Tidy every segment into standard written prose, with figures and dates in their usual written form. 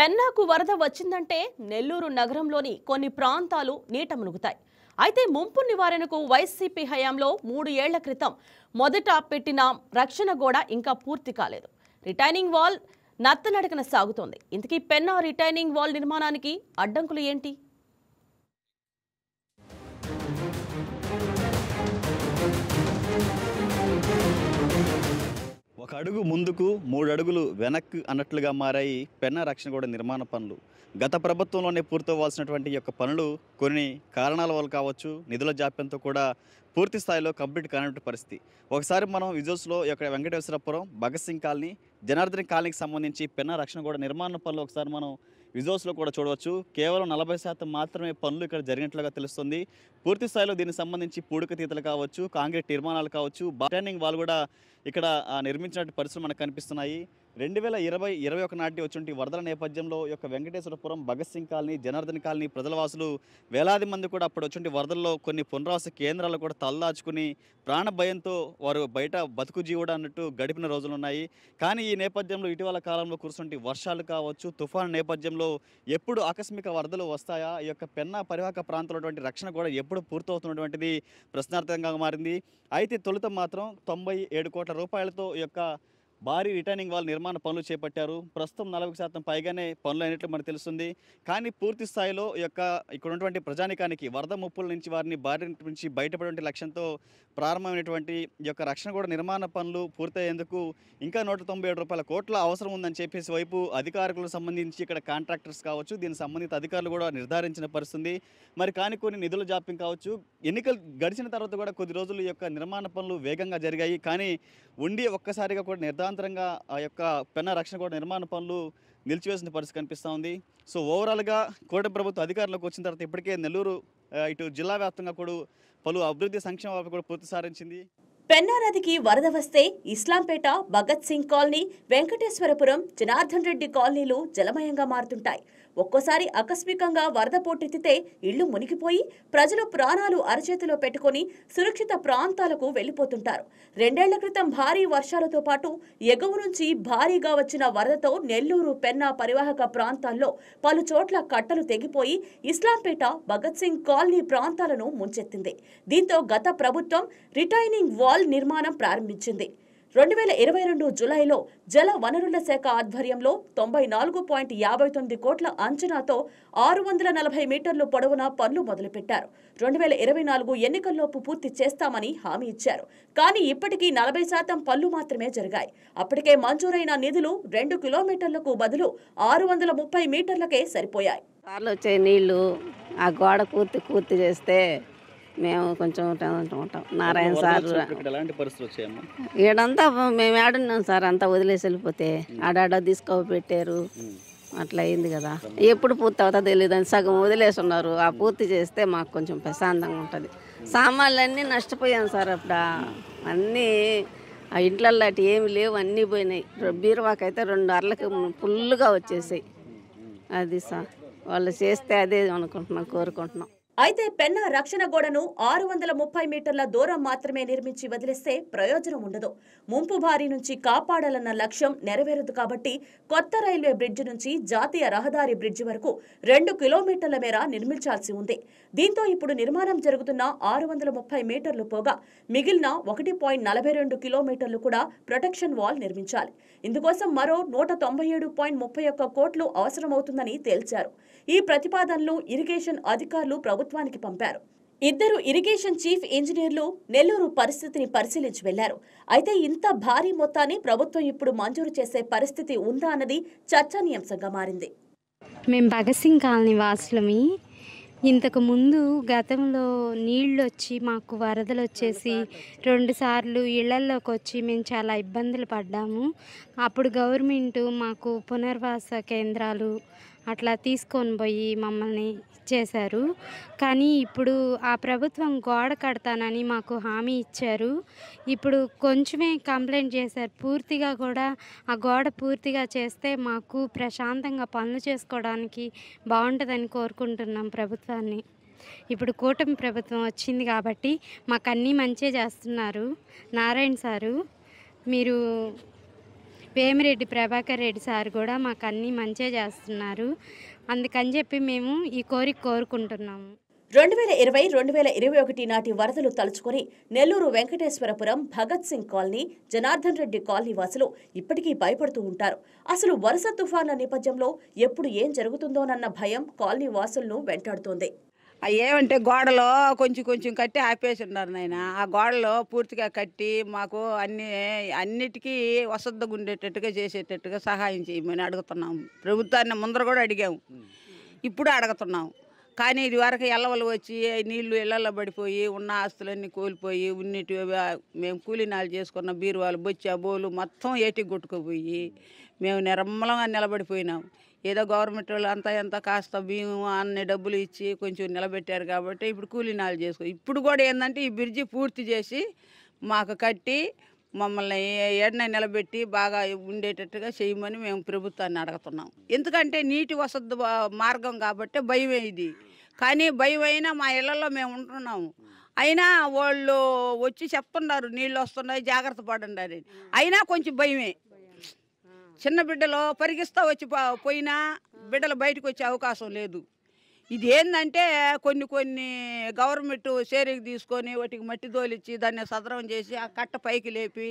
పెన్నాకు వరద వచ్చిందంటే నెల్లూరు నగరంలోని కొన్ని ప్రాంతాలు నీట మునుగుతాయి. అయితే ముంపు నివారణకు వైసీపీ హయాంలో 3 ఏళ్ల క్రితం మొదట పెట్టిన రక్షణ గోడ ఇంకా పూర్తి కాలేదు. రిటైనింగ్ వాల్ నత్తనడకన సాగుతోంది. ఇంతకీ పెన్నా రిటైనింగ్ వాల్ నిర్మాణానికి అడ్డంకులు ఏంటి? ఒక అడుగు ముందుకు 3 అడుగులు వెనక్కి అన్నట్లుగా మారాయి పెన్నా రక్షణ గోడ నిర్మాణ పనులు. గత ప్రభుత్వంలోనే పూర్తవ్వాల్సినటువంటి యొక్క పనులు కొన్ని కారణాల వల్ల కావచ్చు, నిధుల జాప్యంతో కూడా పూర్తి స్థాయిలో కంప్లీట్ కానటువంటి పరిస్థితి. ఒకసారి మనం విజువల్స్లో యొక్క వెంకటేశ్వరపురం, భగత్ సింగ్ కాలనీ, జనార్దన్ కాలనీకి సంబంధించి పెన్నా రక్షణ గోడ నిర్మాణ పనులు ఒకసారి మనం విజువల్స్లో కూడా చూడవచ్చు. కేవలం 40% మాత్రమే పనులు ఇక్కడ జరిగినట్లుగా తెలుస్తుంది. పూర్తి స్థాయిలో దీనికి సంబంధించి పూడికతీతలు కావచ్చు, కాంక్రీట్ నిర్మాణాలు కావచ్చు, రిటైనింగ్ వాల్ కూడా ఇక్కడ నిర్మించినట్టు పరిస్థితులు మనకు కనిపిస్తున్నాయి. 2020-21 నాటి వచ్చినటువంటి వరదల నేపథ్యంలో యొక్క వెంకటేశ్వరపురం, భగత్ సింగ్ కాలనీ, జనార్దన్ కాలనీ ప్రజల వాసులు వేలాది మంది కూడా అప్పుడు వచ్చినటువంటి వరదల్లో కొన్ని పునరావాస కేంద్రాలు కూడా తలదాచుకుని ప్రాణ భయంతో వారు బయట బతుకు జీవుడు అన్నట్టు గడిపిన రోజులు ఉన్నాయి. కానీ ఈ నేపథ్యంలో ఇటీవల కాలంలో కురుస్తున్న వర్షాలు కావచ్చు, తుఫాను నేపథ్యంలో ఎప్పుడు ఆకస్మిక వరదలు వస్తాయా, ఈ యొక్క పెన్నా పరివాహక ప్రాంతంలో రక్షణ కూడా ఎప్పుడు పూర్తవుతున్నటువంటిది ప్రశ్నార్థకంగా మారింది. అయితే తొలుత మాత్రం 97 కోట్ల రూపాయలతో ఈ యొక్క భారీ రిటైనింగ్ వాల్ నిర్మాణ పనులు చేపట్టారు. ప్రస్తుతం 40% పైగానే పనులు అయినట్లు మనకు తెలుస్తుంది. కానీ పూర్తి స్థాయిలో ఇక్కడ ఉన్నటువంటి ప్రజానికానికి వరద ముప్పుల నుంచి వారిని బారి నుంచి బయటపడే లక్ష్యంతో ప్రారంభమైనటువంటి ఈ యొక్క రక్షణ కూడా నిర్మాణ పనులు పూర్తయ్యేందుకు ఇంకా 197 కోట్ల అవసరం ఉందని చెప్పేసి వైపు అధికారులకు సంబంధించి ఇక్కడ కాంట్రాక్టర్స్ కావచ్చు, దీనికి సంబంధిత అధికారులు కూడా నిర్ధారించిన పరిస్థితి. మరి కానీ కొన్ని నిధుల జాప్యం కావచ్చు, ఎన్నికలు గడిచిన తర్వాత కూడా కొద్ది రోజులు ఈ యొక్క నిర్మాణ పనులు వేగంగా జరిగాయి. కానీ ఉండి ఒక్కసారిగా కూడా నిర్ధాంతరంగా ఆ యొక్క పెన్నా రక్షణ కూడా నిర్మాణ పనులు నిలిచివేసిన పరిస్థితి కనిపిస్తూ ఉంది. సో ఓవరాల్గా కూటమి ప్రభుత్వ అధికారులకు వచ్చిన తర్వాత ఇప్పటికే నెల్లూరు ఇటు జిల్లా వ్యాప్తంగా కూడా పలు అభివృద్ధి సంక్షేమ కూడా పూర్తి సారించింది. పెన్నా నదికి వరద వస్తే ఇస్లాంపేట, భగత్ సింగ్ కాలనీ, వెంకటేశ్వరపురం, జనార్దన్ రెడ్డి కాలనీలు జలమయంగా మారుతుంటాయి. ఒక్కోసారి ఆకస్మికంగా వరద పోటెత్తితే ఇళ్లు మునిగిపోయి ప్రజలు ప్రాణాలు అరచేతిలో పెట్టుకుని సురక్షిత ప్రాంతాలకు వెళ్లిపోతుంటారు. 2 ఏళ్ల క్రితం భారీ వర్షాలతో పాటు ఎగువ నుంచి భారీగా వచ్చిన వరదతో నెల్లూరు, పెన్నా పరివాహక ప్రాంతాల్లో పలు చోట్ల కట్టలు తెగిపోయి ఇస్లాంపేట, భగత్ సింగ్ కాలనీ ప్రాంతాలను ముంచెత్తింది. దీంతో గత ప్రభుత్వం రిటైనింగ్ వాల్ నిర్మాణం ప్రారంభించింది. 2022 జులైలో జల వనరుల శాఖ ఆధ్వర్యంలో 94.59 కోట్ల అంచనాతో 640 మీటర్లు పొడవున పనులు మొదలుపెట్టారు. 2024 ఎన్నికల్లోపు పూర్తి చేస్తామని హామీ ఇచ్చారు. కానీ ఇప్పటికీ 40% పనులు మాత్రమే జరిగాయి. అప్పటికే మంజూరైన నిధులు 2 కిలోమీటర్లకు బదులు 630 మీటర్లకే సరిపోయాయి. వచ్చే నీళ్లు ఆ గోడ పూర్తి చేస్తే మేము కొంచెం ఉంటాం. నారాయణ సార్ ఈడంతా మేము ఏడున్నాం సార్, అంతా వదిలేసి వెళ్ళిపోతే ఆడాడ పెట్టారు, అట్లా అయింది కదా. ఎప్పుడు పూర్తి అవుతుందో తెలియదు అని సగం వదిలేసి ఉన్నారు. ఆ పూర్తి చేస్తే మాకు కొంచెం ప్రశాంతంగా ఉంటుంది. సామాన్లు అన్నీ నష్టపోయాం సార్. అప్పుడు అన్నీ ఆ ఇంట్లల్లో అటు ఏమి లేవు, అన్నీ పోయినాయి. బీరువాకైతే 2 అర్లకి ఫుల్గా వచ్చేసాయి. అది సార్ వాళ్ళు చేస్తే అదే అనుకుంటున్నాం, కోరుకుంటున్నాం. అయితే పెన్నా రక్షణ గోడను 630 మీటర్ల దూరం మాత్రమే నిర్మించి వదిలేస్తే ప్రయోజనం ఉండదు. ముంపు బారి నుంచి కాపాడాలన్న లక్ష్యం నెరవేరదు. కాబట్టి కొత్త రైల్వే బ్రిడ్జి నుంచి జాతీయ రహదారి బ్రిడ్జి వరకు 2 కిలోమీటర్ల మేర నిర్మించాల్సి ఉంది. దీంతో ఇప్పుడు నిర్మాణం జరుగుతున్న 630 మీటర్లు పోగా మిగిలిన 1.42 కిలోమీటర్లు కూడా ప్రొటెక్షన్ వాల్ నిర్మించాలి. ఇందుకోసం మరో 197.31 కోట్లు అవసరమవుతుందని తేల్చారు. ఈ ప్రతిపాదనలు ఇరిగేషన్ అధికారులు ప్రభుత్వానికి పంపారు. 2 ఇరిగేషన్ చీఫ్ ఇంజనీర్లు నెల్లూరు పరిస్థితిని పరిశీలించి వెళ్లారు. అయితే ఇంత భారీ మొత్తాన్ని ప్రభుత్వం ఇప్పుడు మంజూరు చేసే పరిస్థితి ఉందా అన్నది చర్చనీయాంశంగా మారింది. మేము భగత్ సింగ్ కాలనీ వాసులమి. ఇంతకు ముందు గతంలో నీళ్ళు వచ్చి మాకు వరదలు వచ్చేసి 2 సార్లు ఇళ్లల్లోకి వచ్చి మేము చాలా ఇబ్బందులు పడ్డాము. అప్పుడు గవర్నమెంట్ మాకు పునర్వాస కేంద్రాలు అట్లా తీసుకొని పోయి మమ్మల్ని ఇచ్చేశారు. కానీ ఇప్పుడు ఆ ప్రభుత్వం గోడ కడతానని మాకు హామీ ఇచ్చారు. ఇప్పుడు కొంచెమే కంప్లైంట్ చేశారు. పూర్తిగా కూడా ఆ గోడ పూర్తిగా చేస్తే మాకు ప్రశాంతంగా పనులు చేసుకోవడానికి బాగుంటుందని కోరుకుంటున్నాం ప్రభుత్వాన్ని. ఇప్పుడు కూటమి ప్రభుత్వం వచ్చింది కాబట్టి మాకు అన్నీ మంచిగా చేస్తున్నారు. నారాయణ సారు, మీరు వేమిరెడ్డి ప్రభాకర్ రెడ్డి సార్ కూడా మాకు అన్నీ మంచిగా చేస్తున్నారు. అందుకని చెప్పి మేము ఈ కోరిక కోరుకుంటున్నాము. 2020-2021 నాటి వరదలు తలుచుకొని నెల్లూరు వెంకటేశ్వరపురం భగత్ సింగ్ కాలనీ, జనార్దన్ రెడ్డి కాలనీ వాసులు ఇప్పటికీ భయపడుతూ ఉంటారు. అసలు వరుస తుఫాన్ల నేపథ్యంలో ఎప్పుడు ఏం జరుగుతుందోనన్న భయం కాలనీ వాసులను వెంటాడుతోంది. ఏమంటే గోడలో కొంచెం కట్టి ఆపేసి ఉన్నారు నాయన. ఆ గోడలో పూర్తిగా కట్టి మాకు అన్నిటికీ వసతిగా ఉండేటట్టుగా చేసేటట్టుగా సహాయం చేయమని అడుగుతున్నాము. ప్రభుత్వాన్ని ముందర కూడా అడిగాము, ఇప్పుడు అడుగుతున్నాము. కానీ ఇది వరకు ఎల్లవలు వచ్చి నీళ్లు ఇళ్లలో పడిపోయి ఉన్న ఆస్తులన్నీ కోల్పోయి ఉన్నిటి మేము కూలీనాలు చేసుకున్న బీరువాలు బొచ్చా బోలు మొత్తం ఏటికి కొట్టుకుపోయి మేము నిర్మలంగా నిలబడిపోయినాము. ఏదో గవర్నమెంట్ వాళ్ళు అంతా ఎంత కాస్త బియ్యం అన్ని డబ్బులు ఇచ్చి కొంచెం నిలబెట్టారు కాబట్టి ఇప్పుడు కూలీనాలు చేసుకో. ఇప్పుడు కూడా ఏంటంటే ఈ బ్రిడ్జి పూర్తి చేసి మాకు కట్టి మమ్మల్ని ఏడనే నిలబెట్టి బాగా ఉండేటట్టుగా చేయమని మేము ప్రభుత్వాన్ని అడుగుతున్నాం. ఎందుకంటే నీటి వసతి మార్గం కాబట్టి భయమే ఇది. కానీ భయం అయినా మా ఇళ్లలో మేము ఉంటున్నాము. అయినా వాళ్ళు వచ్చి చెప్తున్నారు నీళ్ళు వస్తున్నాయి జాగ్రత్త పడండి అని. అయినా కొంచెం భయమే. చిన్న బిడ్డలు పరిగిస్తూ వచ్చి పోయినా బిడ్డలు బయటకు వచ్చే అవకాశం లేదు. ఇది ఏంటంటే కొన్ని గవర్నమెంట్ షేరింగ్ తీసుకొని వాటికి మట్టి తోలిచ్చి దాన్ని సదరం చేసి ఆ కట్ట పైకి లేపి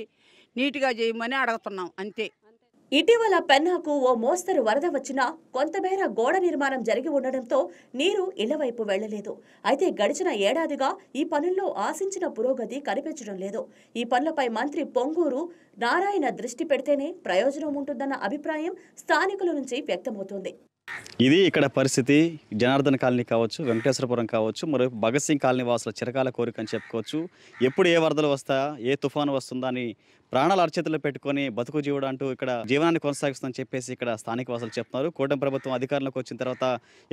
నీట్గా చేయమని అడుగుతున్నాం అంతే. ఇటీవల పెన్నాకు ఓ మోస్తరు వరద వచ్చినా కొంతమేర గోడ నిర్మాణం జరిగి ఉండడంతో నీరు ఇళ్ల వైపు వెళ్లలేదు. అయితే గడిచిన ఏడాదిగా ఈ పనుల్లో ఆశించిన పురోగతి కనిపించడం లేదు. ఈ పనులపై మంత్రి పొంగూరు నారాయణ దృష్టి పెడితేనే ప్రయోజనం ఉంటుందన్న అభిప్రాయం స్థానికుల నుంచి వ్యక్తమవుతోంది. ఇది ఇక్కడ పరిస్థితి. జనార్దన్ కాలనీ కావచ్చు, వెంకటేశ్వరపురం కావచ్చు, మరోవైపు భగత్ సింగ్ కాలనీ వాసుల చిరకాల కోరిక అని చెప్పుకోవచ్చు. ఎప్పుడు ఏ వరదలు వస్తాయా, ఏ తుఫాను వస్తుందా అని ప్రాణాల అరచేతుల్లో పెట్టుకొని బతుకు జీవుడు అంటూ ఇక్కడ జీవనాన్ని కొనసాగిస్తుందని చెప్పేసి ఇక్కడ స్థానిక వాసులు చెప్తున్నారు. కూటమి ప్రభుత్వం అధికారంలోకి వచ్చిన తర్వాత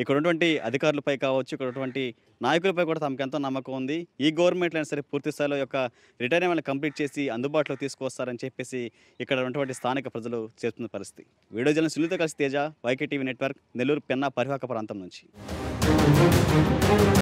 ఇక్కడ ఉన్నటువంటి అధికారులపై కావచ్చు, ఇక్కడ ఉన్నటువంటి నాయకులపై కూడా తమకు ఎంతో నమ్మకం ఉంది. ఈ గవర్నమెంట్లో అయినా సరే పూర్తి స్థాయిలో యొక్క రిటైర్మెంట్ కంప్లీట్ చేసి అందుబాటులో తీసుకొస్తారని చెప్పేసి ఇక్కడ ఉన్నటువంటి స్థానిక ప్రజలు చేస్తున్న పరిస్థితి. వీడియో జర్నలిస్ట్ సునీల్తో కలిసి Teja, YK TV network, Nellore Penna పరివాహక ప్రాంతం నుంచి.